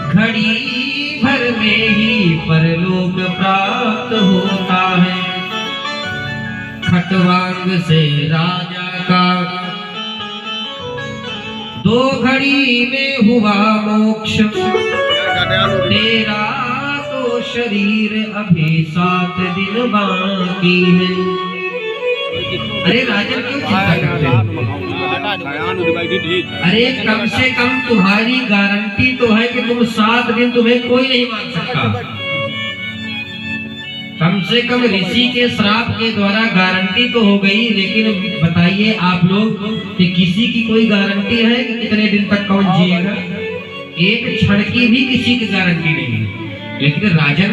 घड़ी भर में ही परलोक प्राप्त होता है। खटवांग से राजा का 2 घड़ी में हुआ मोक्ष, तेरा तो शरीर अभी 7 दिन बाकी है। अरे राजन क्यों चिंता करते हो? अरे कम से कम तुम्हारी गारंटी तो है कि तुम 7 दिन तुम्हें कोई नहीं मार सकता। कम से कम ऋषि के श्राप के द्वारा गारंटी तो हो गई, लेकिन बताइए आप लोग कि किसी की कोई गारंटी है कि कितने दिन तक कौन जिएगा? एक क्षण की भी किसी की गारंटी नहीं है। लेकिन राजन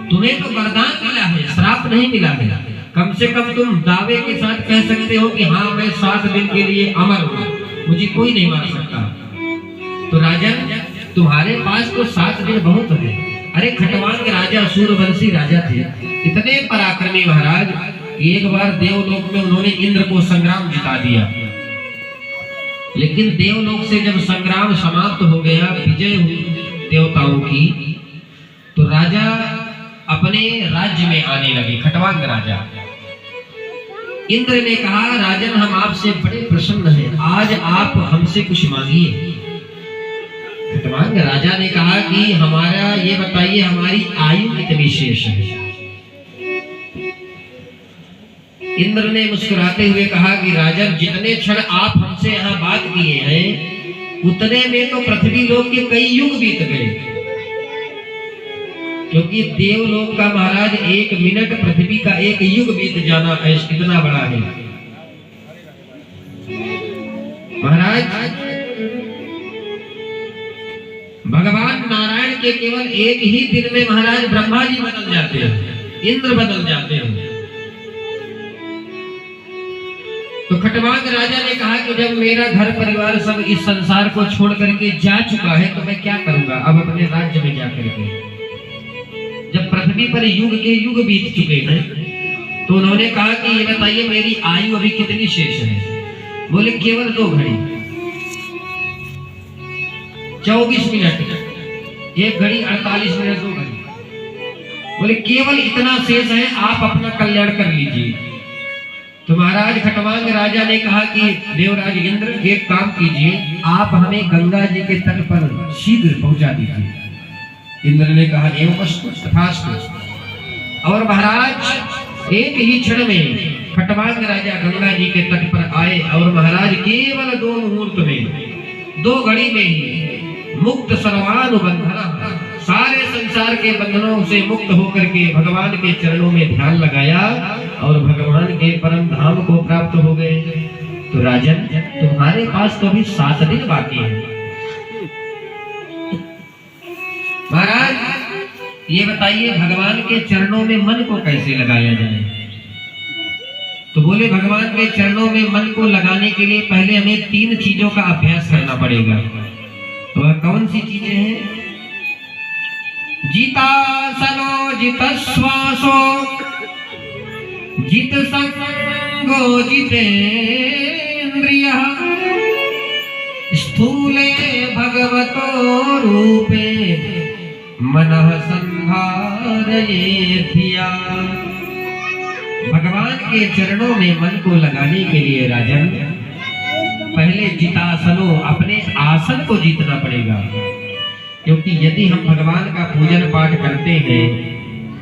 तुम्हें तो वरदान मिला है, श्राप नहीं मिला है। कम से कम तुम दावे के साथ कह सकते हो कि हाँ मैं 7 दिन के लिए अमर हूँ, मुझे कोई नहीं मार सकता। तो राजन तुम्हारे पास तो 7 दिन बहुत है। अरे खटवांग राजा सूर्यवंशी राजा थे, इतने पराक्रमी महाराज, एक बार देवलोक में उन्होंने इंद्र को संग्राम जिता दिया। लेकिन देवलोक से जब संग्राम समाप्त हो गया, विजय हुई देवताओं की, तो राजा अपने राज्य में आने लगे। खटवांग राजा, इंद्र ने कहा राजन हम आपसे बड़े प्रसन्न हैं, आज आप हमसे कुछ मांगिए। खटवांग राजा ने कहा कि हमारा ये बताइए हमारी आयु कितनी शेष है। इंद्र ने मुस्कुराते हुए कहा कि राजन जितने क्षण आप हमसे यहाँ बात किए हैं उतने में तो पृथ्वी लोक के कई युग बीत गए, क्योंकि देवलोक का महाराज 1 मिनट पृथ्वी का 1 युग बीत जाना कितना बड़ा है महाराज। भगवान नारायण के केवल 1 ही दिन में महाराज ब्रह्मा जी बदल जाते हैं, इंद्र बदल जाते हैं। तो खटवांग राजा ने कहा कि जब मेरा घर परिवार सब इस संसार को छोड़ करके जा चुका है तो मैं क्या करूंगा अब अपने राज्य में जाकर के। जब पृथ्वी पर युग के युग बीत चुके हैं तो उन्होंने कहा कि ये बताइए मेरी आयु अभी कितनी शेष है। बोले केवल 2 घड़ी, 24 मिनट, 1 घड़ी 48 मिनट, 2 घड़ी। बोले केवल इतना शेष है, आप अपना कल्याण कर लीजिए। तो महाराज खटवांग राजा ने कहा कि देवराज इंद्र एक काम कीजिए, आप हमें गंगा जी के तट पर शीघ्र पहुंचा दीजिए। इंद्र ने कहा एवमस्तु तथास्तु। और महाराज एक ही क्षण में खटवांग राजा गंगा जी के तट पर आए और महाराज केवल 2 मुहूर्त में, 2 घड़ी में ही मुक्त सर्वानुबंधना, सारे संसार के बंधनों से मुक्त होकर के भगवान के चरणों में ध्यान लगाया और भगवान के परम धाम को प्राप्त हो गए। तो राजन तुम्हारे पास तो अभी 7 दिन बाकी है। महाराज ये बताइए भगवान के चरणों में मन को कैसे लगाया जाए? तो बोले भगवान के चरणों में मन को लगाने के लिए पहले हमें 3 चीजों का अभ्यास करना पड़ेगा। तो वह कौन सी चीजें हैं? जितासनो जितश्वासो जित संगो जितेन्द्रियः स्थूले भगवतो रूपे मनः संधारयेत् धिया। भगवान के चरणों में मन को लगाने के लिए राजन पहले जितासनो, अपने आसन को जीतना पड़ेगा। क्योंकि यदि हम भगवान का पूजन पाठ करते हैं,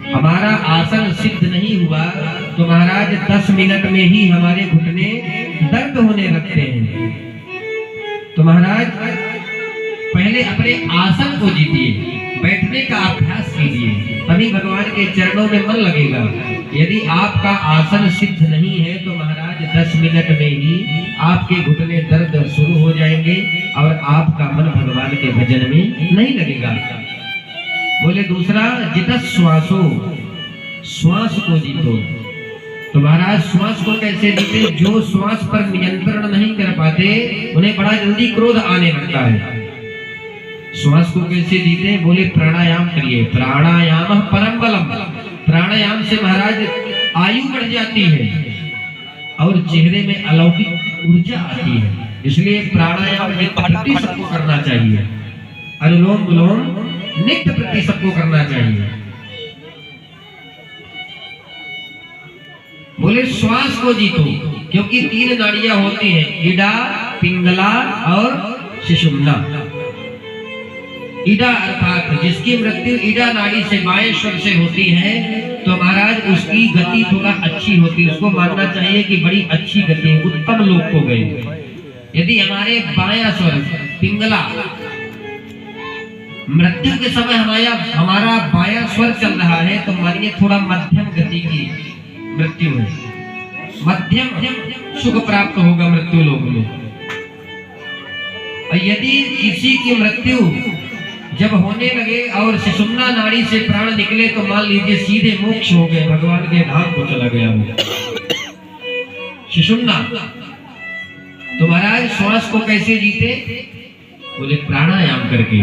हमारा आसन सिद्ध नहीं हुआ तो महाराज 10 मिनट में ही हमारे घुटने दर्द होने लगते हैं। तो महाराज पहले अपने आसन को जीतिए, बैठने का अभ्यास कीजिए, तभी भगवान के चरणों में मन लगेगा। यदि आपका आसन सिद्ध नहीं है तो महाराज 10 मिनट में ही आपके घुटने दर्द शुरू हो जाएंगे और आपका मन भगवान के भजन में नहीं लगेगा। बोले दूसरा जितश्वासो, श्वास को जीतो। तो महाराज श्वास को कैसे जीते? जो श्वास पर नियंत्रण नहीं कर पाते उन्हें बड़ा जल्दी क्रोध आने लगता है। श्वास को कैसे जीते? बोले प्राणायाम करिए। प्राणायाम परम बलम। प्राणायाम से महाराज आयु बढ़ जाती है और चेहरे में अलौकिक ऊर्जा आती है। इसलिए प्राणायाम सबको करना चाहिए। अनुलोम विलोम नित्य प्रति सबको करना चाहिए। बोले श्वास को जीतो, क्योंकि 3 नाड़ियां होती हैं, इडा, पिंगला और सुषुम्ना। इडा अर्थात जिसकी मृत्यु इडा नाड़ी से बाएं स्वर से होती है तो महाराज उसकी गति थोड़ा अच्छी होती है, उसको मानना चाहिए कि बड़ी अच्छी गति है, उत्तम लोक को गई। यदि हमारे बायां स्वर पिंगला मृत्यु के समय हमारा बायां स्वर चल रहा है तो मानिए थोड़ा मध्यम गति की मृत्यु है, मध्यम सुख प्राप्त होगा मृत्यु लोक में। और यदि किसी की मृत्यु जब होने लगे और सुषुम्ना नाड़ी से प्राण निकले तो मान लीजिए सीधे मोक्ष हो गए, भगवान के धाम को चला गया वो सुषुम्ना। तो महाराज श्वास को कैसे जीते? बोले प्राणायाम करके।